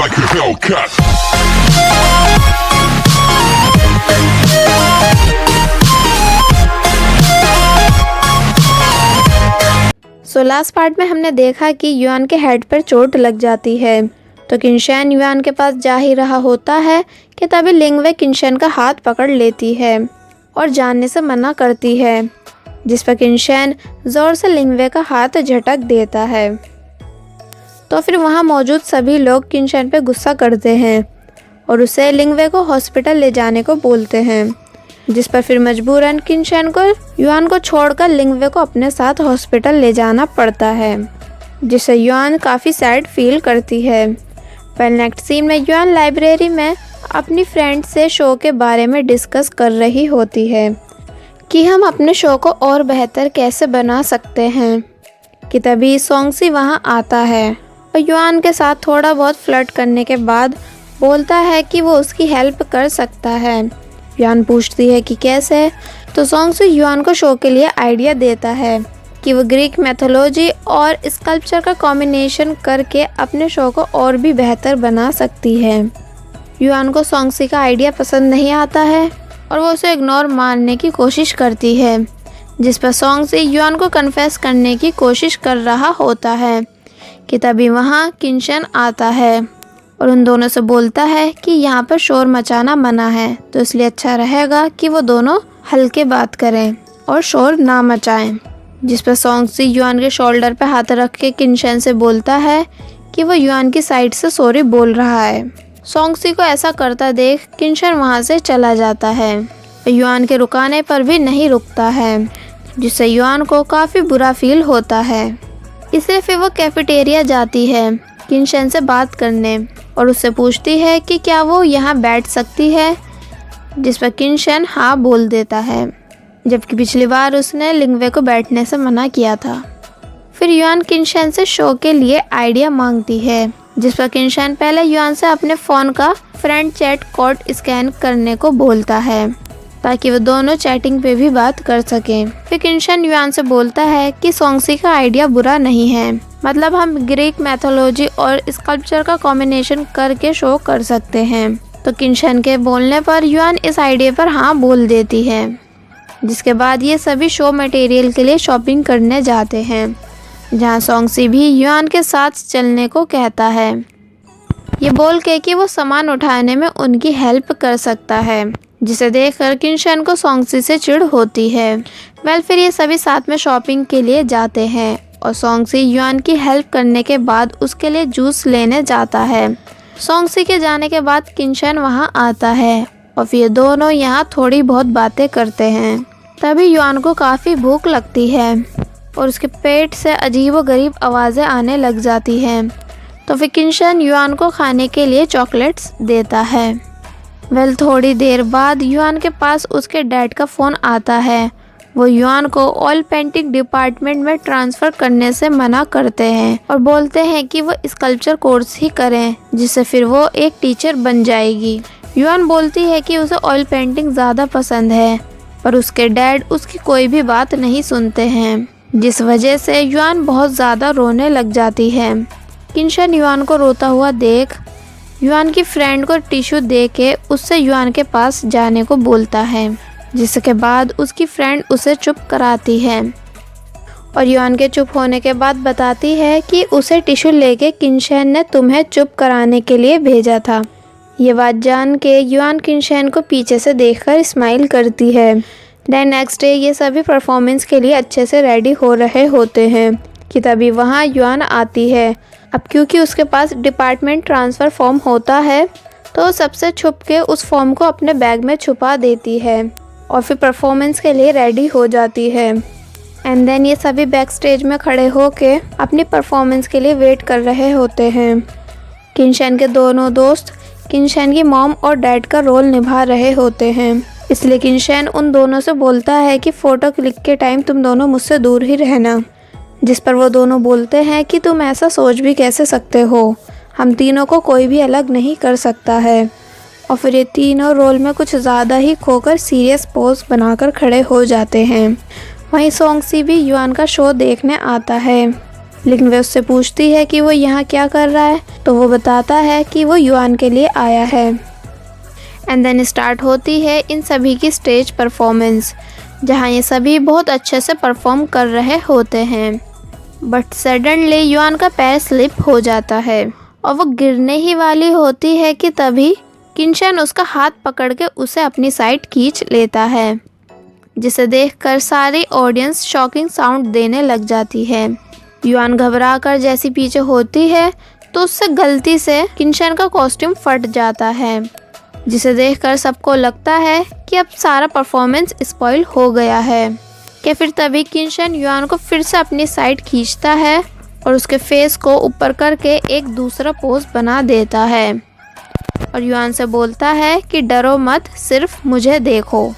like a Hellcat. Last part में हमने देखा कि युआन के हेड पर चोट लग जाती है, तो किनशैन युआन के पास जा ही रहा होता है कि तभी लिंगवे किनशैन का हाथ पकड़ लेती है और जानने से मना करती है, जिस पर किनशैन ज़ोर से लिंगवे का हाथ झटक देता है। तो फिर वहाँ मौजूद सभी लोग किनशैन पे गुस्सा करते हैं और उसे लिंगवे को हॉस्पिटल ले जाने को बोलते हैं, जिस पर फिर मजबूरन किनशैन को युआन को छोड़कर लिंगवे को अपने साथ हॉस्पिटल ले जाना पड़ता है, जिससे युआन काफ़ी सैड फील करती है। पर नेक्स्ट सीन में युआन लाइब्रेरी में अपनी फ्रेंड से शो के बारे में डिस्कस कर रही होती है कि हम अपने शो को और बेहतर कैसे बना सकते हैं, कि तभी सोंगसी वहां आता है और युआन के साथ थोड़ा बहुत फ्लर्ट करने के बाद बोलता है कि वो उसकी हेल्प कर सकता है। युआन पूछती है कि कैसे, तो सोंगसी युआन को शो के लिए आइडिया देता है कि वो ग्रीक मैथोलॉजी और स्कल्पचर का कॉम्बिनेशन करके अपने शो को और भी बेहतर बना सकती है। युआन को सोंगसी का आइडिया पसंद नहीं आता है और वो उसे इग्नोर मारने की कोशिश करती है, जिस पर सोंगसी युआन को कन्फेस करने की कोशिश कर रहा होता है कि तभी वहाँ किनशैन आता है और उन दोनों से बोलता है कि यहाँ पर शोर मचाना मना है, तो इसलिए अच्छा रहेगा कि वो दोनों हल्के बात करें और शोर ना मचाएं। जिस पर सोंगसी युआन के शोल्डर पर हाथ रख के किनशैन से बोलता है कि वो युआन की साइड से सॉरी बोल रहा है। सोंगसी को ऐसा करता देख किनशैन वहाँ से चला जाता है, युआन के रुकाने पर भी नहीं रुकता है, जिससे युआन को काफ़ी बुरा फील होता है। इसलिए फिर वो कैफेटेरिया जाती है किनशैन से बात करने और उससे पूछती है कि क्या वो यहाँ बैठ सकती है, जिस पर किनशैन हाँ बोल देता है, जबकि पिछली बार उसने लिंगवे को बैठने से मना किया था। फिर युआन किनशैन से शो के लिए आइडिया मांगती है, जिस पर किनशैन पहले युआन से अपने फ़ोन का फ्रेंड चैट कोड स्कैन करने को बोलता है ताकि वो दोनों चैटिंग पे भी बात कर सकें। फिर किनशैन युआन से बोलता है कि सोंगसी का आइडिया बुरा नहीं है, मतलब हम ग्रीक मैथोलॉजी और स्कल्पचर का कॉम्बिनेशन करके शो कर सकते हैं। तो किनशैन के बोलने पर युआन इस आइडिया पर हाँ बोल देती है, जिसके बाद ये सभी शो मटेरियल के लिए शॉपिंग करने जाते हैं, जहाँ सोंगसी भी युआन के साथ चलने को कहता है, ये बोल के कि वो सामान उठाने में उनकी हेल्प कर सकता है, जिसे देखकर किनशैन को सोंगसी से चिढ़ होती है। फिर ये सभी साथ में शॉपिंग के लिए जाते हैं और सोंगसी युआन की हेल्प करने के बाद उसके लिए जूस लेने जाता है। सोंगसी के जाने के बाद किनशैन वहाँ आता है और फिर दोनों यहाँ थोड़ी बहुत बातें करते हैं। तभी युआन को काफ़ी भूख लगती है और उसके पेट से अजीबोगरीब आवाज़ें आने लग जाती हैं, तो फिर किनशैन युआन को खाने के लिए चॉकलेट्स देता है। थोड़ी देर बाद युआन के पास उसके डैड का फ़ोन आता है। वो युआन को ऑयल पेंटिंग डिपार्टमेंट में ट्रांसफ़र करने से मना करते हैं और बोलते हैं कि वो स्कल्पचर कोर्स ही करें, जिससे फिर वो एक टीचर बन जाएगी। युआन बोलती है कि उसे ऑयल पेंटिंग ज़्यादा पसंद है, पर उसके डैड उसकी कोई भी बात नहीं सुनते हैं, जिस वजह से युआन बहुत ज़्यादा रोने लग जाती है। किनशैन युआन को रोता हुआ देख युआन की फ्रेंड को टिश्यू दे के उससे युआन के पास जाने को बोलता है, जिसके बाद उसकी फ्रेंड उसे चुप कराती है और युआन के चुप होने के बाद बताती है कि उसे टिश्यू लेके किनशैन ने तुम्हें चुप कराने के लिए भेजा था। ये बात जान के युआन किनशैन को पीछे से देखकर स्माइल करती है। देन नेक्स्ट डे ये सभी परफॉर्मेंस के लिए अच्छे से रेडी हो रहे होते हैं कि तभी वहाँ युआन आती है। अब क्योंकि उसके पास डिपार्टमेंट ट्रांसफ़र फॉर्म होता है, तो सबसे छुप के उस फॉर्म को अपने बैग में छुपा देती है और फिर परफॉर्मेंस के लिए रेडी हो जाती है। एंड देन ये सभी बैक स्टेज में खड़े होके अपनी परफॉर्मेंस के लिए वेट कर रहे होते हैं। किनशैन के दोनों दोस्त किनशैन की मॉम और डैड का रोल निभा रहे होते हैं, इसलिए किनशैन उन दोनों से बोलता है कि फ़ोटो क्लिक के टाइम तुम दोनों मुझसे दूर ही रहना, जिस पर वो दोनों बोलते हैं कि तुम ऐसा सोच भी कैसे सकते हो, हम तीनों को कोई भी अलग नहीं कर सकता है। और फिर ये तीनों रोल में कुछ ज़्यादा ही खोकर सीरियस पोज बनाकर खड़े हो जाते हैं। वहीं सोंगसी भी युआन का शो देखने आता है। लिंगवे उससे पूछती है कि वो यहाँ क्या कर रहा है, तो वो बताता है कि वो युआन के लिए आया है। एंड देन स्टार्ट होती है इन सभी की स्टेज परफॉर्मेंस, जहाँ ये सभी बहुत अच्छे से परफॉर्म कर रहे होते हैं। बट सडनली युआन का पैर स्लिप हो जाता है और वो गिरने ही वाली होती है कि तभी किनशन उसका हाथ पकड़ के उसे अपनी साइड खींच लेता है, जिसे देखकर सारी ऑडियंस शॉकिंग साउंड देने लग जाती है। युआन घबरा कर जैसी पीछे होती है तो उससे गलती से किनशन का कॉस्ट्यूम फट जाता है, जिसे देखकर सबको लगता है कि अब सारा परफॉर्मेंस स्पॉइल हो गया है। कि फिर तभी किनशन युआन को फिर से अपनी साइड खींचता है और उसके फेस को ऊपर करके एक दूसरा पोज बना देता है और युआन से बोलता है कि डरो मत, सिर्फ मुझे देखो।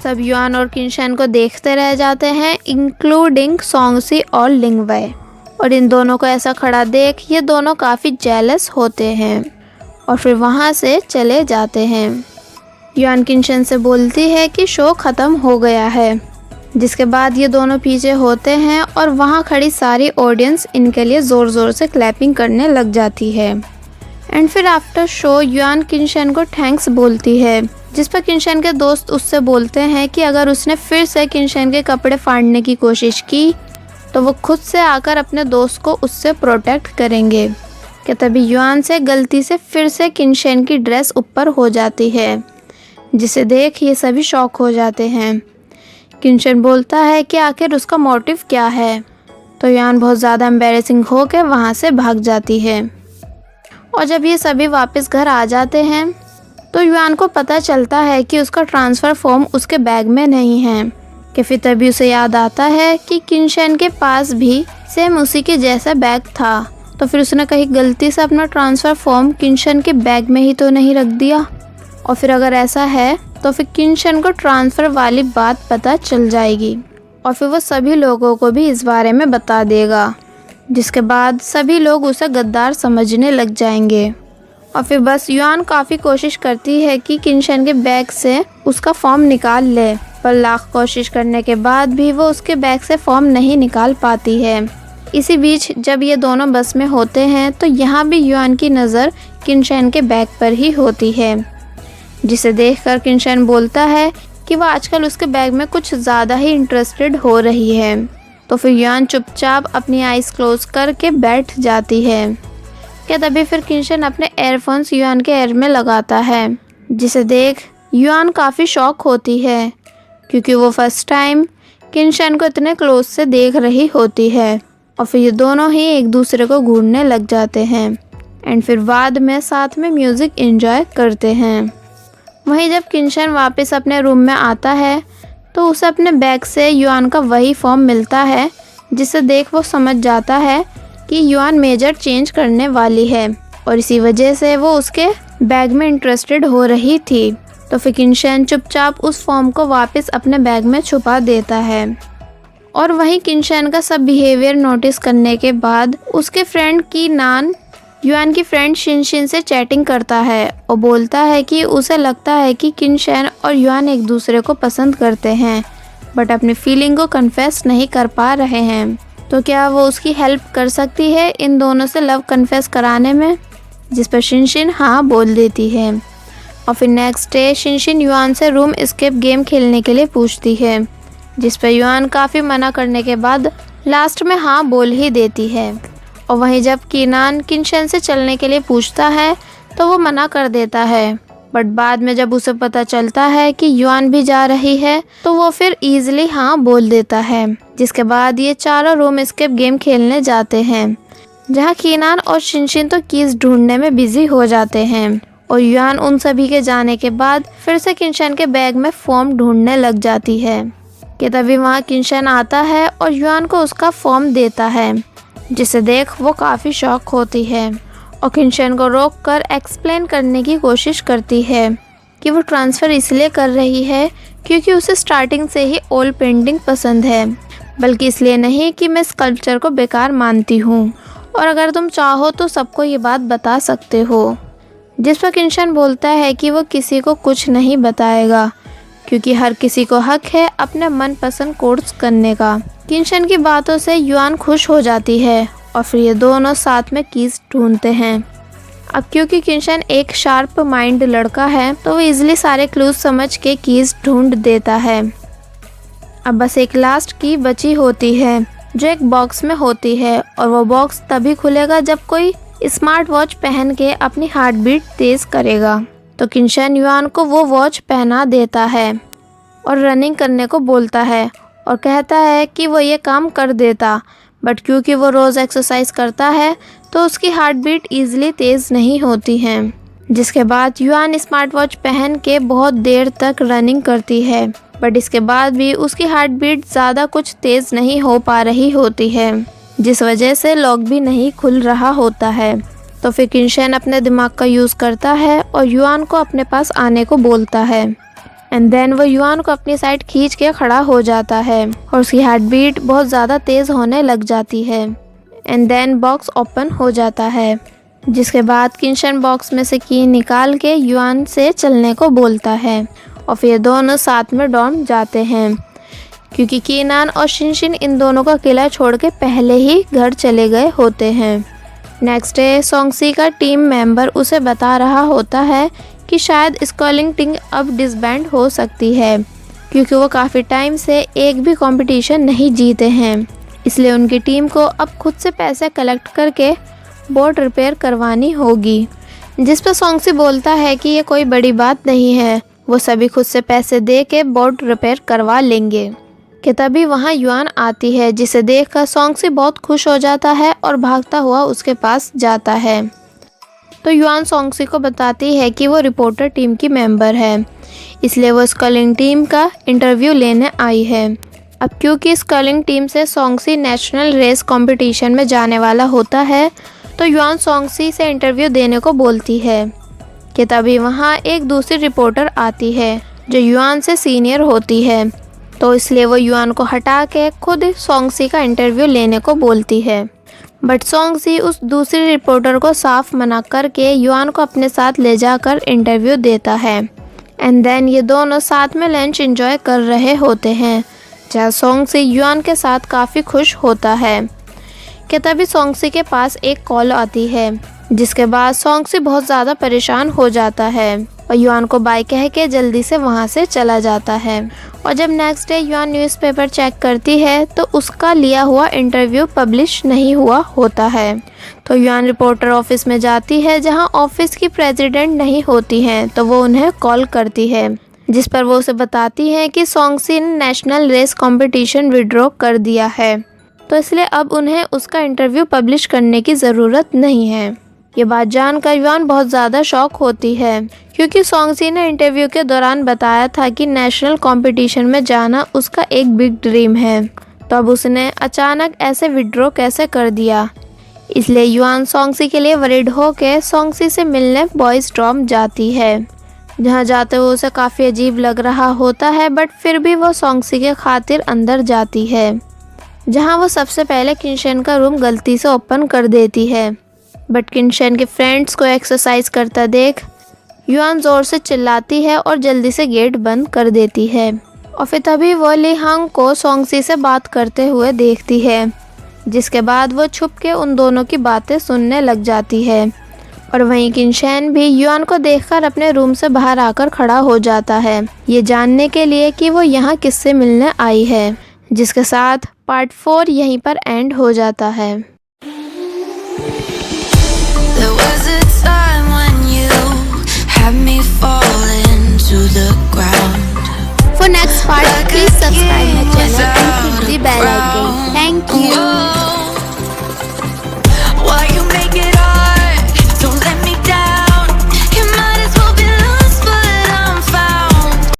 सब युआन और किनशन को देखते रह जाते हैं, इंक्लूडिंग सोंगसी और लिंगवे। और इन दोनों को ऐसा खड़ा देख ये दोनों काफ़ी जेलस होते हैं और फिर वहाँ से चले जाते हैं। युआन किनशन से बोलती है कि शो ख़त्म हो गया है, जिसके बाद ये दोनों पीछे होते हैं और वहाँ खड़ी सारी ऑडियंस इनके लिए ज़ोर ज़ोर से क्लैपिंग करने लग जाती है। एंड फिर आफ्टर शो युआन किनशन को थैंक्स बोलती है, जिस पर किनशन के दोस्त उससे बोलते हैं कि अगर उसने फिर से किनशन के कपड़े फाड़ने की कोशिश की तो वो खुद से आकर अपने दोस्त को उससे प्रोटेक्ट करेंगे। कि तभी युआन से गलती से फिर से किनशन की ड्रेस ऊपर हो जाती है, जिसे देख ये सभी शॉक हो जाते हैं। किनशन बोलता है कि आखिर उसका मोटिव क्या है, तो युआन बहुत ज़्यादा एम्बैरेसिंग होकर वहाँ से भाग जाती है। और जब ये सभी वापस घर आ जाते हैं तो युआन को पता चलता है कि उसका ट्रांसफ़र फॉर्म उसके बैग में नहीं है। कि फिर तभी उसे याद आता है कि किनशन के पास भी सेम उसी के जैसा बैग था, तो फिर उसने कहीं गलती से अपना ट्रांसफ़र फॉर्म किनशन के बैग में ही तो नहीं रख दिया। और फिर अगर ऐसा है तो फिर किनशन को ट्रांसफ़र वाली बात पता चल जाएगी और फिर वो सभी लोगों को भी इस बारे में बता देगा, जिसके बाद सभी लोग उसे गद्दार समझने लग जाएंगे। और फिर बस युआन काफ़ी कोशिश करती है कि किनशन के बैग से उसका फॉर्म निकाल ले, पर लाख कोशिश करने के बाद भी वो उसके बैग से फॉर्म नहीं निकाल पाती है। इसी बीच जब ये दोनों बस में होते हैं तो यहाँ भी युआन की नज़र किनशन के बैग पर ही होती है, जिसे देखकर किनशन बोलता है कि वह आजकल उसके बैग में कुछ ज़्यादा ही इंटरेस्टेड हो रही है। तो फिर युआन चुपचाप अपनी आइज़ क्लोज करके बैठ जाती है। क्या तभी फिर किनशन अपने एयरफोन्स युआन के एयर में लगाता है, जिसे देख युआन काफ़ी शॉक होती है, क्योंकि वो फर्स्ट टाइम किनशन को इतने क्लोज से देख रही होती है। और फिर ये दोनों ही एक दूसरे को घूरने लग जाते हैं एंड फिर बाद में साथ में म्यूज़िक एंजॉय करते हैं। वहीं जब किनशन वापस अपने रूम में आता है तो उसे अपने बैग से युआन का वही फॉर्म मिलता है, जिसे देख वो समझ जाता है कि युआन मेजर चेंज करने वाली है और इसी वजह से वो उसके बैग में इंटरेस्टेड हो रही थी। तो फिर किनशन चुपचाप उस फॉर्म को वापस अपने बैग में छुपा देता है। और वहीं किनशन का सब बिहेवियर नोटिस करने के बाद उसके फ्रेंड की नान युआन की फ्रेंड शिनशिन से चैटिंग करता है और बोलता है कि उसे लगता है कि किनशन और युआन एक दूसरे को पसंद करते हैं, बट अपनी फीलिंग को कन्फेस नहीं कर पा रहे हैं। तो क्या वो उसकी हेल्प कर सकती है इन दोनों से लव कन्फेस कराने में, जिस पर शिनशिन हाँ बोल देती है। और फिर नेक्स्ट डे शिनशिन युआन से रूम एस्केप गेम खेलने के लिए पूछती है, जिस पर युआन काफ़ी मना करने के बाद लास्ट में हाँ बोल ही देती है। और वहीं जब कीनान किनशन से चलने के लिए पूछता है तो वो मना कर देता है, बट बाद में जब उसे पता चलता है कि युआन भी जा रही है तो वो फिर ईजिली हाँ बोल देता है। जिसके बाद ये चारों रूम एस्केप गेम खेलने जाते हैं, जहाँ कीनान और शिनशिन तो कीज ढूंढने में बिजी हो जाते हैं और युआन उन सभी के जाने के बाद फिर से किनशन के बैग में फॉर्म ढूंढने लग जाती है। कि तभी वहाँ किनशन आता है और युआन को उसका फॉर्म देता है, जिसे देख वो काफ़ी शॉक होती है और किनशन को रोक कर एक्सप्लेन करने की कोशिश करती है कि वो ट्रांसफ़र इसलिए कर रही है क्योंकि उसे स्टार्टिंग से ही ऑयल पेंटिंग पसंद है, बल्कि इसलिए नहीं कि मैं स्कल्पचर को बेकार मानती हूँ और अगर तुम चाहो तो सबको ये बात बता सकते हो। जिस पर किनशन बोलता है कि वो किसी को कुछ नहीं बताएगा क्योंकि हर किसी को हक है अपने मनपसंद कोर्स करने का। किनशन की बातों से युआन खुश हो जाती है और फिर ये दोनों साथ में कीज ढूंढते हैं। अब क्योंकि किनशन एक शार्प माइंड लड़का है तो वो इजीली सारे क्लूज समझ के कीज ढूंढ देता है। अब बस एक लास्ट की बची होती है जो एक बॉक्स में होती है और वो बॉक्स तभी खुलेगा जब कोई स्मार्ट वॉच पहन के अपनी हार्ट बीट तेज करेगा। तो किनशन युआन को वो वॉच पहना देता है और रनिंग करने को बोलता है और कहता है कि वो ये काम कर देता, बट क्योंकि वो रोज़ एक्सरसाइज करता है तो उसकी हार्ट बीट ईजिली तेज़ नहीं होती है। जिसके बाद युआन स्मार्ट वॉच पहन के बहुत देर तक रनिंग करती है, बट इसके बाद भी उसकी हार्ट बीट ज़्यादा कुछ तेज़ नहीं हो पा रही होती है, जिस वजह से लॉक भी नहीं खुल रहा होता है। तो फिर किनशन अपने दिमाग का यूज़ करता है और युआन को अपने पास आने को बोलता है। एंड देन वो युआन को अपनी साइड खींच के खड़ा हो जाता है और उसकी हार्ट बीट बहुत ज़्यादा तेज़ होने लग जाती है। एंड देन बॉक्स ओपन हो जाता है, जिसके बाद किनशन बॉक्स में से की निकाल के युआन से चलने को बोलता है और फिर दोनों साथ में डॉर्म जाते हैं, क्योंकि कीनान और शिनशिन इन दोनों का किला छोड़ के पहले ही घर चले गए होते हैं। नेक्स्ट डे सोंगसी का टीम मेंबर उसे बता रहा होता है कि शायद स्कॉलिंग टीम अब डिसबैंड हो सकती है, क्योंकि वो काफ़ी टाइम से एक भी कंपटीशन नहीं जीते हैं। इसलिए उनकी टीम को अब खुद से पैसे कलेक्ट करके बोट रिपेयर करवानी होगी। जिस पर सोंगसी बोलता है कि ये कोई बड़ी बात नहीं है, वो सभी खुद से पैसे दे के बोट रिपेयर करवा लेंगे। कि तभी वहाँ युआन आती है, जिसे देखकर सोंगसी बहुत खुश हो जाता है और भागता हुआ उसके पास जाता है। तो युआन सोंगसी को बताती है कि वो रिपोर्टर टीम की मेंबर है, इसलिए वो स्कॉलिंग टीम का इंटरव्यू लेने आई है। अब क्योंकि स्कॉलिंग टीम से सोंगसी नेशनल रेस कंपटीशन में जाने वाला होता है, तो युआन सोंगसी से इंटरव्यू देने को बोलती है। कि तभी वहाँ एक दूसरी रिपोर्टर आती है जो युआन से सीनियर होती है, तो इसलिए वो युआन को हटा के खुद सोंगसी का इंटरव्यू लेने को बोलती है। बट सोंगसी उस दूसरी रिपोर्टर को साफ मना करके युआन को अपने साथ ले जाकर इंटरव्यू देता है। एंड देन ये दोनों साथ में लंच एंजॉय कर रहे होते हैं, जहाँ सोंगसी युआन के साथ काफ़ी खुश होता है। कि तभी सोंगसी के पास एक कॉल आती है, जिसके बाद सोंगसी बहुत ज़्यादा परेशान हो जाता है और युआन को बाय कह के जल्दी से वहाँ से चला जाता है। और जब next day Yuan newspaper check करती है तो उसका लिया हुआ इंटरव्यू पब्लिश नहीं हुआ होता है। तो युआन रिपोर्टर ऑफिस में जाती है, जहाँ ऑफिस की प्रेसिडेंट नहीं होती हैं, तो वो उन्हें कॉल करती है, जिस पर वो उसे बताती है कि सोंगसी ने नेशनल रेस कंपटीशन विड्रॉ कर दिया है, तो इसलिए अब उन्हें उसका इंटरव्यू पब्लिश करने की ज़रूरत नहीं है। ये बात जानकर युआन बहुत ज़्यादा शॉक होती है, क्योंकि सोंगसी ने इंटरव्यू के दौरान बताया था कि नेशनल कंपटीशन में जाना उसका एक बिग ड्रीम है, तो अब उसने अचानक ऐसे विड्रॉ कैसे कर दिया। इसलिए युआन सोंगसी के लिए वरीड होकर सोंगसी से मिलने बॉयज़ डॉर्म जाती है, जहाँ जाते हुए उसे काफ़ी अजीब लग रहा होता है, बट फिर भी वो सोंगसी के खातिर अंदर जाती है, जहाँ वो सबसे पहले किनशन का रूम गलती से ओपन कर देती है। बट किनशन के फ्रेंड्स को एक्सरसाइज करता देख युआन ज़ोर से चिल्लाती है और जल्दी से गेट बंद कर देती है। और फिर तभी वो ली हांग को सोंगसी से बात करते हुए देखती है, जिसके बाद वो छुप के उन दोनों की बातें सुनने लग जाती है। और वहीं किनशन भी युआन को देखकर अपने रूम से बाहर आकर खड़ा हो जाता है, ये जानने के लिए कि वो यहाँ किससे मिलने आई है। जिसके साथ पार्ट 4 यहीं पर एंड हो जाता है। There was a time when you had me falling to the ground. For next part, please subscribe my